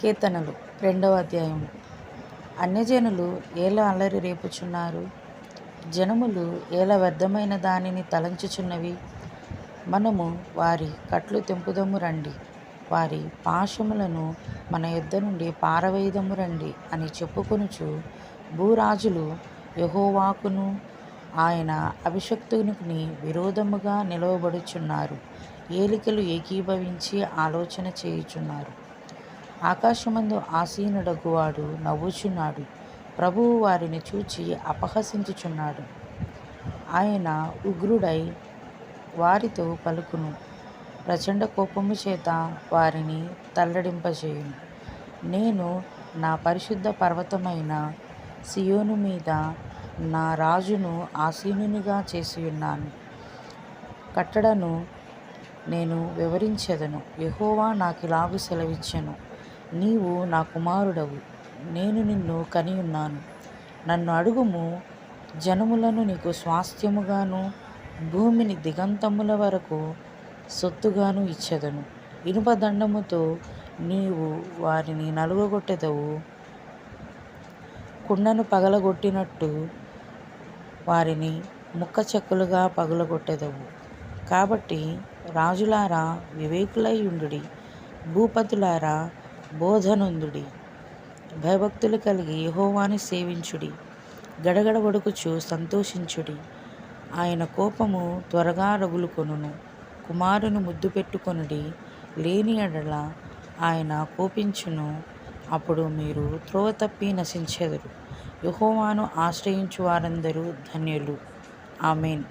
కీర్తనలు 2వ అధ్యాయము. అన్యజనులు ఏల అల్లరి రేపుచున్నారు, జనములు ఏల వ్యర్థమైన దానిని తలంచుచున్నవి. మనము వారి కట్లు తెంపుదము రండి, వారి పాశములను మన యొద్ద నుండి పారవేయుదము రండి అని చెప్పుకొనుచు భూరాజులు యెహోవాకును ఆయన అభిషిక్తునికి విరోధముగా నిలవబడుచున్నారు. ఏలికలు ఏకీభవించి ఆలోచన చేయుచున్నారు. ఆకాశమందు ఆసీనుడగువాడు నవ్వుచున్నాడు, ప్రభువు వారిని చూచి అపహసించుచున్నాడు. ఆయన ఉగ్రుడై వారితో పలుకును, ప్రచండ కోపము చేత వారిని తల్లడింపజేయును. నేను నా పరిశుద్ధ పర్వతమైన సియోను మీద నా రాజును ఆసీనునిగా చేసియున్నాను. కట్టడను నేను వివరించెదను. యెహోవా నాకిలాగు సెలవిచ్చెను, నీవు నా కుమారుడవు, నేను నిన్ను కనియున్నాను. నన్ను అడుగుము, జనములను నీకు స్వాస్థ్యముగాను భూమిని దిగంతముల వరకు సొత్తుగాను ఇచ్చెదను. ఇనుపదండముతో నీవు వారిని నలుగగొట్టెదవు, కుండను పగలగొట్టినట్టు వారిని ముక్క చెక్కలుగా పగలగొట్టెదవు. కాబట్టి రాజులారా వివేకులై యుండుడి, భూపతులారా బోధనొందుడి. భయభక్తులు కలిగి యెహోవాను సేవించుడి, గడగడ వణుకుచు సంతోషించుడి. ఆయన కోపము త్వరగా రగులుకొనును. కుమారుని ముద్దు పెట్టుకొనుడి, లేని ఎడల ఆయన కోపించును, అప్పుడు మీరు త్రోవ తప్పి నశించెదరు. యెహోవాను ఆశ్రయించు వారందరూ ధన్యులు. ఆమేన్.